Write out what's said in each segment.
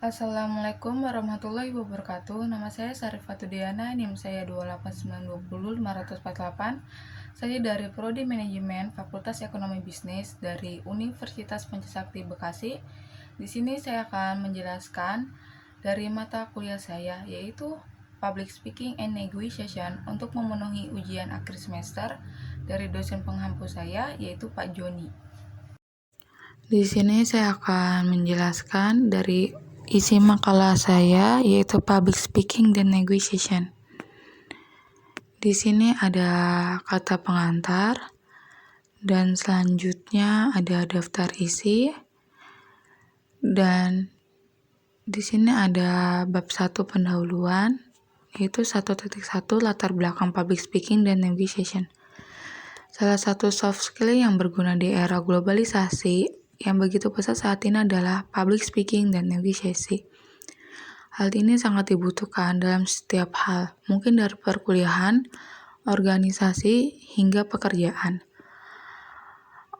Assalamualaikum warahmatullahi wabarakatuh. Nama saya Sarifatu Diana, NIM saya 28920 548. Saya dari Prodi Manajemen Fakultas Ekonomi Bisnis dari Universitas Pancasakti Bekasi. Di sini saya akan menjelaskan dari mata kuliah saya, yaitu Public Speaking and Negotiation untuk memenuhi ujian akhir semester dari dosen penghampu saya, yaitu Pak Joni. Di sini saya akan menjelaskan dari isi makalah saya, yaitu Public Speaking dan Negotiation. Di sini ada kata pengantar, dan selanjutnya ada daftar isi, dan di sini ada bab 1 pendahuluan, yaitu 1.1 latar belakang public speaking dan negotiation. Salah satu soft skill yang berguna di era globalisasi yang begitu pesat saat ini adalah public speaking dan negotiasi. Hal ini sangat dibutuhkan dalam setiap hal, mungkin dari perkuliahan, organisasi, hingga pekerjaan.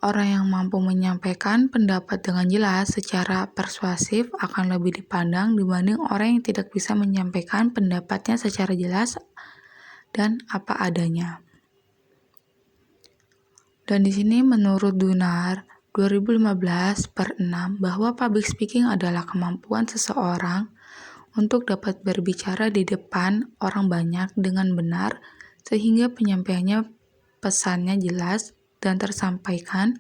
Orang yang mampu menyampaikan pendapat dengan jelas secara persuasif akan lebih dipandang dibanding orang yang tidak bisa menyampaikan pendapatnya secara jelas dan apa adanya. Dan di sini menurut Dunar 2015/6 bahwa public speaking adalah kemampuan seseorang untuk dapat berbicara di depan orang banyak dengan benar sehingga penyampaiannya pesannya jelas dan tersampaikan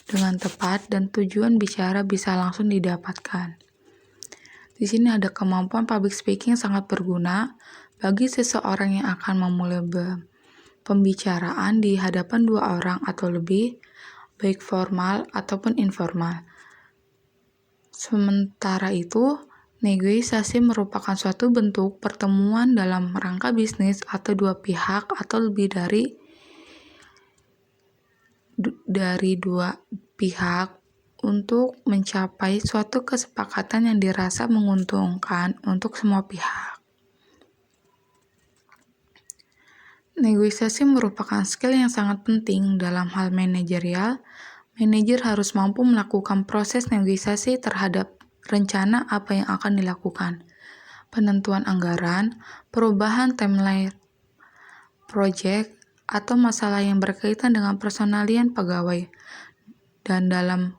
dengan tepat dan tujuan bicara bisa langsung didapatkan. Di sini ada kemampuan public speaking sangat berguna bagi seseorang yang akan memulai pembicaraan di hadapan 2 orang atau lebih, baik formal ataupun informal. Sementara itu, negosiasi merupakan suatu bentuk pertemuan dalam rangka bisnis atau 2 pihak atau lebih dari 2 pihak untuk mencapai suatu kesepakatan yang dirasa menguntungkan untuk semua pihak. Negosiasi merupakan skill yang sangat penting dalam hal manajerial. Manajer harus mampu melakukan proses negosiasi terhadap rencana apa yang akan dilakukan, penentuan anggaran, perubahan timeline proyek, atau masalah yang berkaitan dengan personalian pegawai. Dan dalam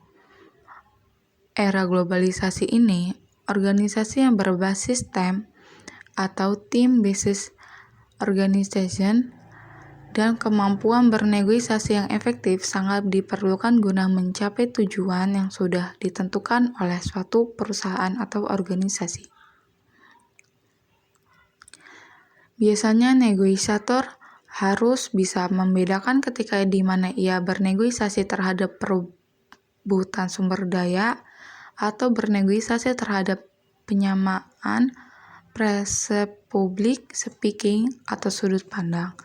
era globalisasi ini, organisasi yang berbasis team atau team basis organization dan kemampuan bernegosiasi yang efektif sangat diperlukan guna mencapai tujuan yang sudah ditentukan oleh suatu perusahaan atau organisasi. Biasanya negosiator harus bisa membedakan ketika di mana ia bernegosiasi terhadap perebutan sumber daya atau bernegosiasi terhadap penyamaan persepsi public speaking atau sudut pandang.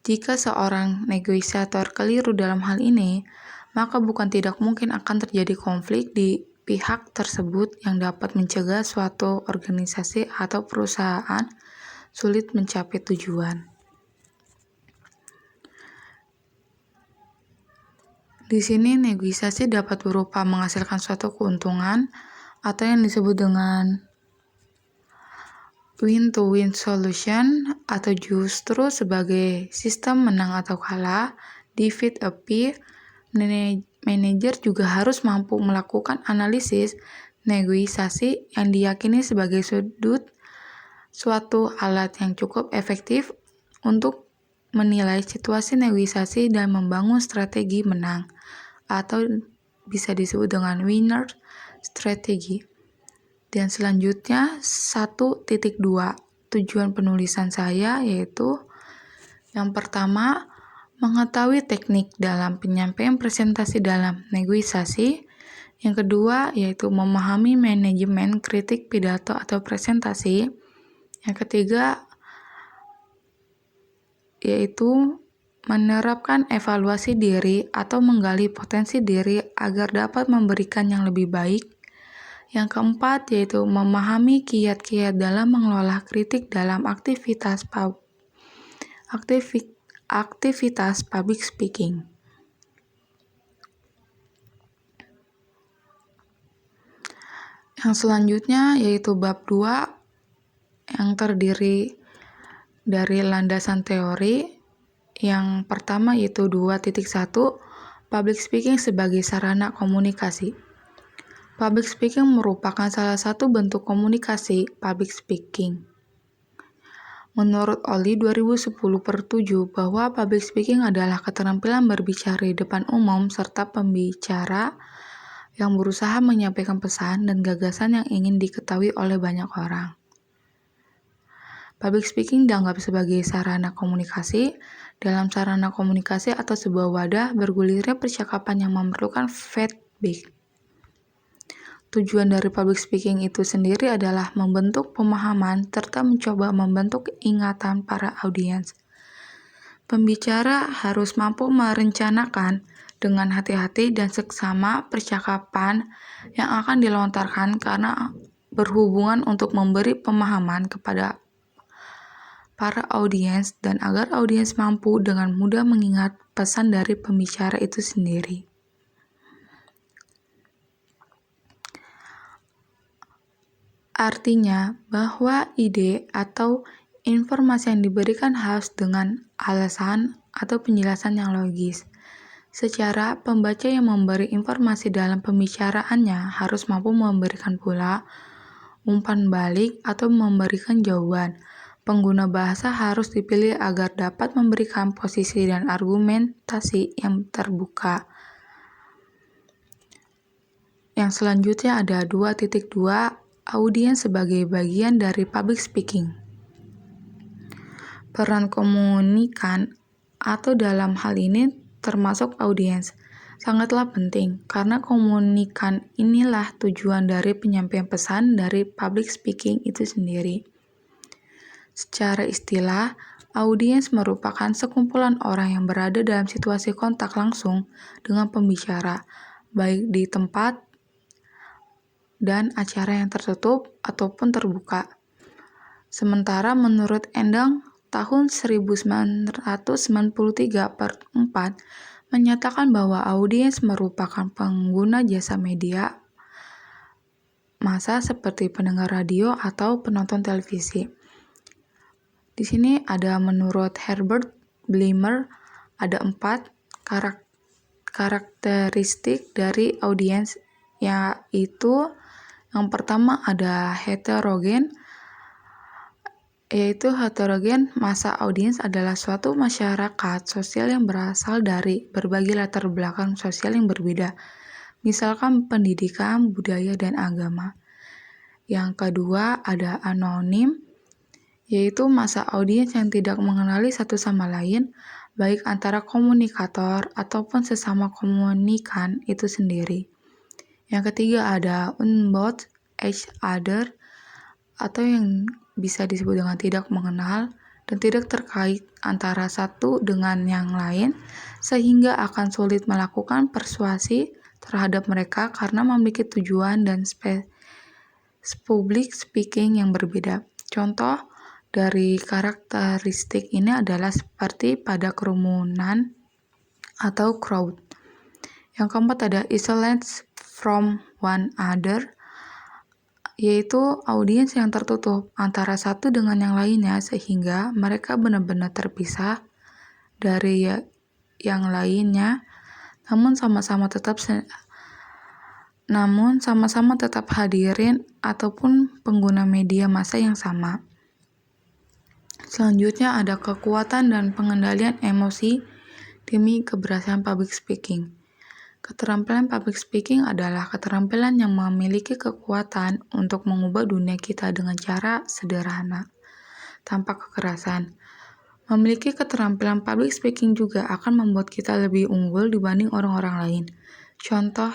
Jika seorang negosiator keliru dalam hal ini, maka bukan tidak mungkin akan terjadi konflik di pihak tersebut yang dapat mencegah suatu organisasi atau perusahaan sulit mencapai tujuan. Di sini negosiasi dapat berupa menghasilkan suatu keuntungan atau yang disebut dengan win-to-win solution atau justru sebagai sistem menang atau kalah, divide a peer. Manajer juga harus mampu melakukan analisis negosiasi yang diyakini sebagai suatu alat yang cukup efektif untuk menilai situasi negosiasi dan membangun strategi menang atau bisa disebut dengan winner strategy. Dan selanjutnya 1.2 tujuan penulisan saya yaitu yang pertama, mengetahui teknik dalam penyampaian presentasi dalam negosiasi. Yang kedua yaitu memahami manajemen kritik pidato atau presentasi. Yang ketiga yaitu menerapkan evaluasi diri atau menggali potensi diri agar dapat memberikan yang lebih baik. Yang keempat yaitu memahami kiat-kiat dalam mengelola kritik dalam aktivitas public speaking. Yang selanjutnya yaitu bab 2 yang terdiri dari landasan teori. Yang pertama yaitu 2.1 Public speaking sebagai sarana komunikasi. Public speaking merupakan salah satu bentuk komunikasi public speaking. Menurut Oli 2010/7 bahwa public speaking adalah keterampilan berbicara di depan umum serta pembicara yang berusaha menyampaikan pesan dan gagasan yang ingin diketahui oleh banyak orang. Public speaking dianggap sebagai sarana komunikasi. Dalam sarana komunikasi atau sebuah wadah bergulirnya percakapan yang memerlukan feedback. Tujuan dari public speaking itu sendiri adalah membentuk pemahaman serta mencoba membentuk ingatan para audiens. Pembicara harus mampu merencanakan dengan hati-hati dan seksama percakapan yang akan dilontarkan karena berhubungan untuk memberi pemahaman kepada para audiens dan agar audiens mampu dengan mudah mengingat pesan dari pembicara itu sendiri. Artinya bahwa ide atau informasi yang diberikan harus dengan alasan atau penjelasan yang logis. Secara pembaca yang memberi informasi dalam pembicaraannya harus mampu memberikan pula umpan balik atau memberikan jawaban. Pengguna bahasa harus dipilih agar dapat memberikan posisi dan argumentasi yang terbuka. Yang selanjutnya ada 2.2 Audiens sebagai bagian dari public speaking. Peran komunikan atau dalam hal ini termasuk audiens sangatlah penting karena komunikan inilah tujuan dari penyampaian pesan dari public speaking itu sendiri. Secara istilah, audiens merupakan sekumpulan orang yang berada dalam situasi kontak langsung dengan pembicara, baik di tempat dan acara yang tertutup ataupun terbuka. Sementara menurut Endang tahun 1993/4 menyatakan bahwa audiens merupakan pengguna jasa media massa seperti pendengar radio atau penonton televisi. Di sini ada menurut Herbert Blimmer ada 4 karakteristik dari audiens, yaitu yang pertama ada heterogen, yaitu heterogen massa audiens adalah suatu masyarakat sosial yang berasal dari berbagai latar belakang sosial yang berbeda, misalkan pendidikan, budaya, dan agama. Yang kedua ada anonim, yaitu massa audiens yang tidak mengenali satu sama lain, baik antara komunikator ataupun sesama komunikan itu sendiri. Yang ketiga ada unbound each other, atau yang bisa disebut dengan tidak mengenal dan tidak terkait antara satu dengan yang lain, sehingga akan sulit melakukan persuasi terhadap mereka karena memiliki tujuan dan public speaking yang berbeda. Contoh dari karakteristik ini adalah seperti pada kerumunan atau crowd. Yang keempat ada isolate from one other, yaitu audiens yang tertutup antara satu dengan yang lainnya sehingga mereka benar-benar terpisah dari yang lainnya, namun sama-sama tetap hadirin ataupun pengguna media massa yang sama. Selanjutnya ada kekuatan dan pengendalian emosi demi keberhasilan public speaking. Keterampilan public speaking adalah keterampilan yang memiliki kekuatan untuk mengubah dunia kita dengan cara sederhana, tanpa kekerasan. Memiliki keterampilan public speaking juga akan membuat kita lebih unggul dibanding orang-orang lain. Contoh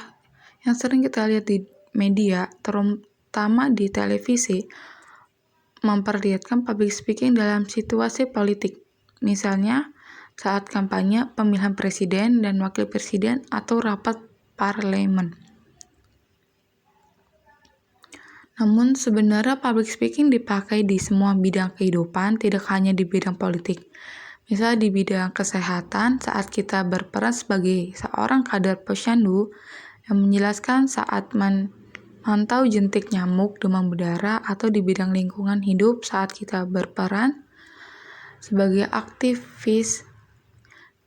yang sering kita lihat di media, terutama di televisi, memperlihatkan public speaking dalam situasi politik. Misalnya, saat kampanye, pemilihan presiden dan wakil presiden atau rapat parlemen. Namun sebenarnya public speaking dipakai di semua bidang kehidupan, tidak hanya di bidang politik. Misalnya di bidang kesehatan, saat kita berperan sebagai seorang kader posyandu yang menjelaskan saat mantau jentik nyamuk, demam berdarah, atau di bidang lingkungan hidup saat kita berperan sebagai aktivis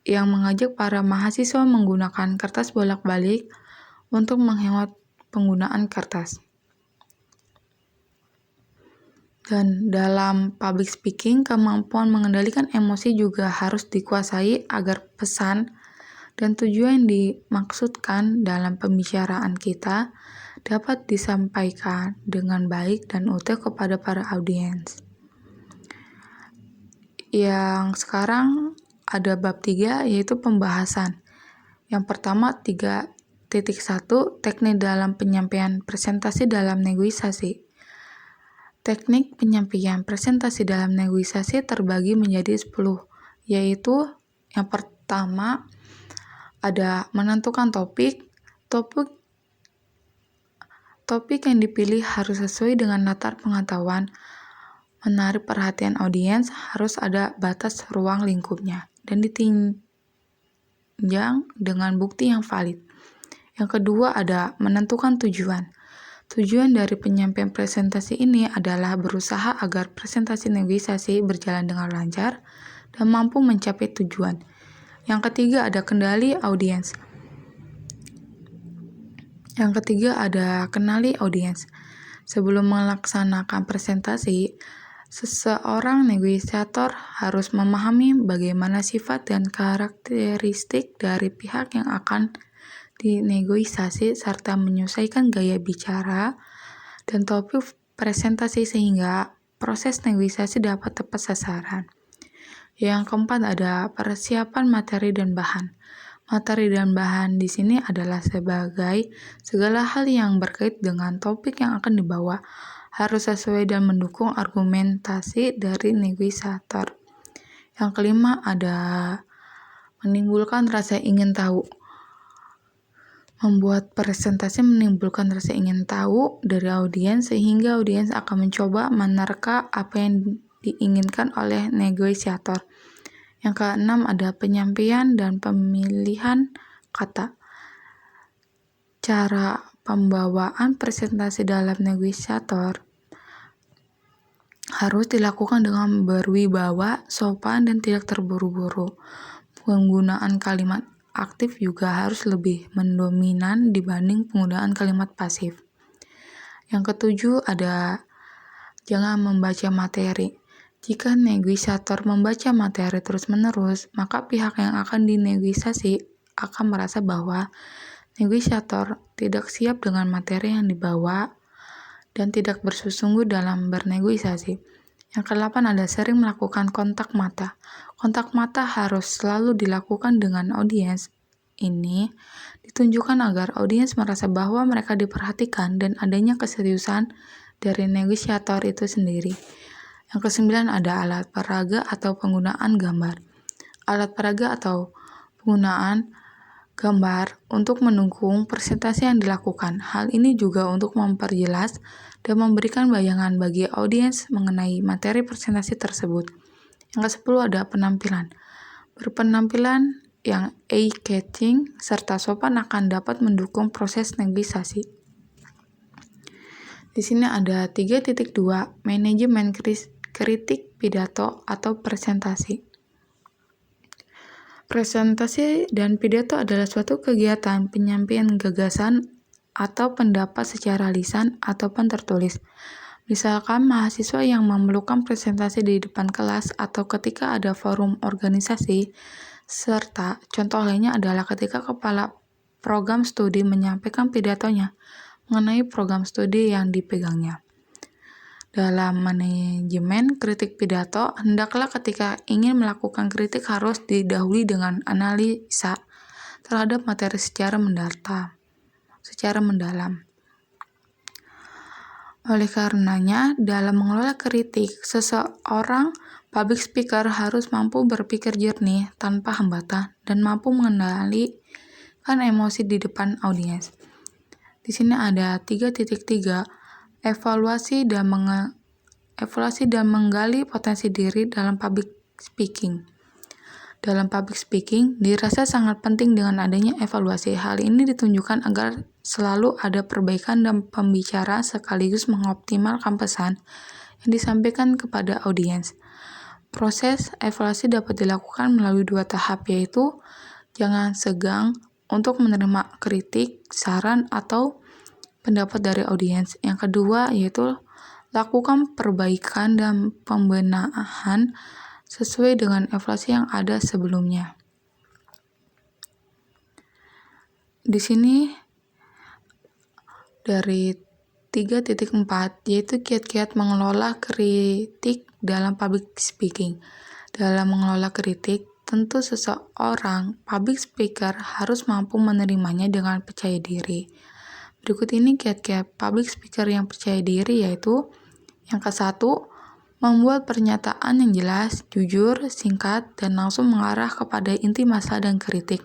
yang mengajak para mahasiswa menggunakan kertas bolak-balik untuk menghemat penggunaan kertas. Dan dalam public speaking, kemampuan mengendalikan emosi juga harus dikuasai agar pesan dan tujuan yang dimaksudkan dalam pembicaraan kita dapat disampaikan dengan baik dan utuh kepada para audiens. Yang sekarang ada bab 3 yaitu pembahasan. Yang pertama 3.1 teknik dalam penyampaian presentasi dalam negosiasi. Teknik penyampaian presentasi dalam negosiasi terbagi menjadi 10, yaitu yang pertama ada menentukan topik. Topik yang dipilih harus sesuai dengan latar pengetahuan, menarik perhatian audiens, harus ada batas ruang lingkupnya, dan ditinjau dengan bukti yang valid. Yang kedua ada menentukan tujuan. Tujuan dari penyampaian presentasi ini adalah berusaha agar presentasi negosiasi berjalan dengan lancar dan mampu mencapai tujuan. Yang ketiga ada kendali audiens. Sebelum melaksanakan presentasi, seseorang negosiator harus memahami bagaimana sifat dan karakteristik dari pihak yang akan dinegosiasi serta menyesuaikan gaya bicara dan topik presentasi sehingga proses negosiasi dapat tepat sasaran. Yang keempat ada persiapan materi dan bahan. Materi dan bahan di sini adalah sebagai segala hal yang berkait dengan topik yang akan dibawa harus sesuai dan mendukung argumentasi dari negosiator. Yang kelima ada menimbulkan rasa ingin tahu. Membuat presentasi menimbulkan rasa ingin tahu dari audiens sehingga audiens akan mencoba menerka apa yang diinginkan oleh negosiator. Yang keenam ada penyampaian dan pemilihan kata. Cara pembawaan presentasi dalam negosiator harus dilakukan dengan berwibawa, sopan, dan tidak terburu-buru. Penggunaan kalimat aktif juga harus lebih mendominan dibanding penggunaan kalimat pasif. Yang ketujuh ada jangan membaca materi. Jika negosiator membaca materi terus-menerus, maka pihak yang akan dinegosiasi akan merasa bahwa negosiator tidak siap dengan materi yang dibawa dan tidak bersungguh dalam bernegosiasi. Yang kedelapan ada sering melakukan kontak mata. Kontak mata harus selalu dilakukan dengan audiens. Ini ditunjukkan agar audiens merasa bahwa mereka diperhatikan dan adanya keseriusan dari negosiator itu sendiri. Yang kesembilan ada alat peraga atau penggunaan gambar. Alat peraga atau penggunaan gambar untuk mendukung presentasi yang dilakukan. Hal ini juga untuk memperjelas dan memberikan bayangan bagi audiens mengenai materi presentasi tersebut. Yang ke-10 ada penampilan. Berpenampilan yang eye-catching serta sopan akan dapat mendukung proses negosiasi. Di sini ada 3.2 manajemen kritik pidato atau presentasi. Presentasi dan pidato adalah suatu kegiatan penyampaian gagasan atau pendapat secara lisan ataupun tertulis. Misalkan mahasiswa yang memerlukan presentasi di depan kelas atau ketika ada forum organisasi, serta contoh lainnya adalah ketika kepala program studi menyampaikan pidatonya mengenai program studi yang dipegangnya. Dalam manajemen kritik pidato, hendaklah ketika ingin melakukan kritik harus didahului dengan analisa terhadap materi secara mendalam. Oleh karenanya, dalam mengelola kritik, seseorang public speaker harus mampu berpikir jernih tanpa hambatan dan mampu mengendalikan emosi di depan audiens. Di sini ada 3.3 evaluasi dan menggali potensi diri dalam public speaking. dalam public speaking dirasa sangat penting dengan adanya evaluasi. Hal ini ditunjukkan agar selalu ada perbaikan dan pembicaraan sekaligus mengoptimalkan pesan yang disampaikan kepada audiens. Proses evaluasi dapat dilakukan melalui 2 tahap, yaitu jangan segan untuk menerima kritik, saran, atau pendapat dari audiens. Yang kedua yaitu lakukan perbaikan dan pembenahan sesuai dengan evaluasi yang ada sebelumnya. Di sini dari 3.4 yaitu kiat-kiat mengelola kritik dalam public speaking. Dalam mengelola kritik, tentu seseorang public speaker harus mampu menerimanya dengan percaya diri. Berikut ini kiat-kiat public speaker yang percaya diri, yaitu yang ke-1, membuat pernyataan yang jelas, jujur, singkat, dan langsung mengarah kepada inti masalah dan kritik.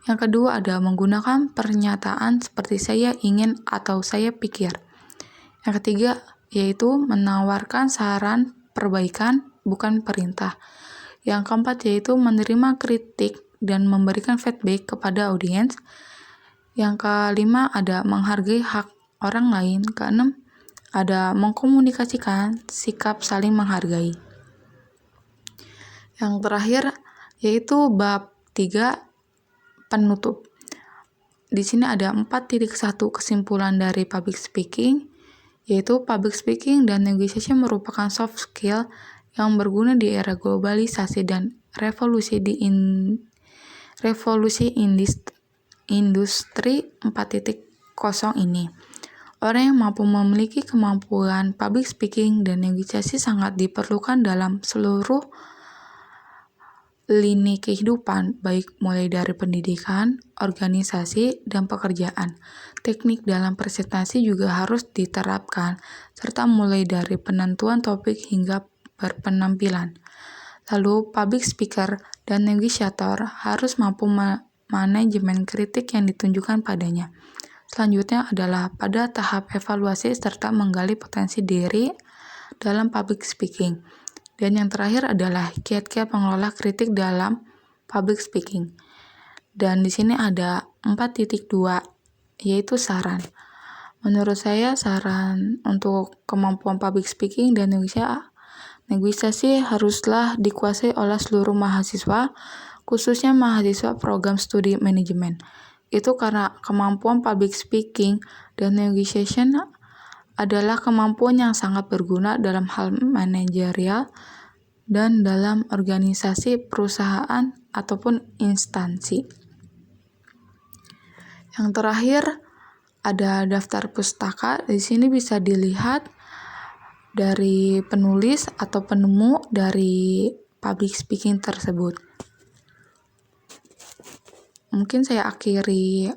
Yang kedua ada menggunakan pernyataan seperti saya ingin atau saya pikir. Yang ketiga yaitu menawarkan saran perbaikan, bukan perintah. Yang keempat yaitu menerima kritik dan memberikan feedback kepada audiens. Yang kelima ada menghargai hak orang lain. Keenam ada mengkomunikasikan sikap saling menghargai. Yang terakhir yaitu bab 3 penutup. Di sini ada 4.1 kesimpulan dari public speaking, yaitu public speaking dan negotiation merupakan soft skill yang berguna di era globalisasi dan revolusi industri 4.0 ini. Orang yang mampu memiliki kemampuan public speaking dan negosiasi sangat diperlukan dalam seluruh lini kehidupan, baik mulai dari pendidikan, organisasi, dan pekerjaan. Teknik dalam presentasi juga harus diterapkan, serta mulai dari penentuan topik hingga berpenampilan. Lalu, public speaker dan negosiator harus mampu manajemen kritik yang ditunjukkan padanya. Selanjutnya adalah pada tahap evaluasi serta menggali potensi diri dalam public speaking. Dan yang terakhir adalah kiat-kiat mengelola kritik dalam public speaking. Dan di sini ada 4.2 yaitu saran. Menurut saya saran untuk kemampuan public speaking dan negosiasi haruslah dikuasai oleh seluruh mahasiswa, khususnya mahasiswa program studi manajemen. Itu karena kemampuan public speaking dan negotiation adalah kemampuan yang sangat berguna dalam hal manajerial dan dalam organisasi, perusahaan, ataupun instansi. Yang terakhir ada daftar pustaka. Di sini bisa dilihat dari penulis atau penemu dari public speaking tersebut. Mungkin saya akhiri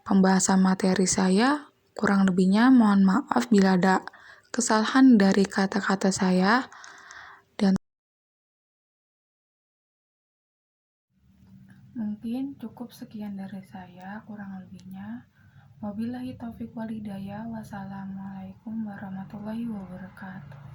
pembahasan materi saya. Kurang lebihnya mohon maaf bila ada kesalahan dari kata-kata saya. Dan mungkin cukup sekian dari saya, kurang lebihnya. Wabillahi taufiq walhidayah. Wassalamualaikum warahmatullahi wabarakatuh.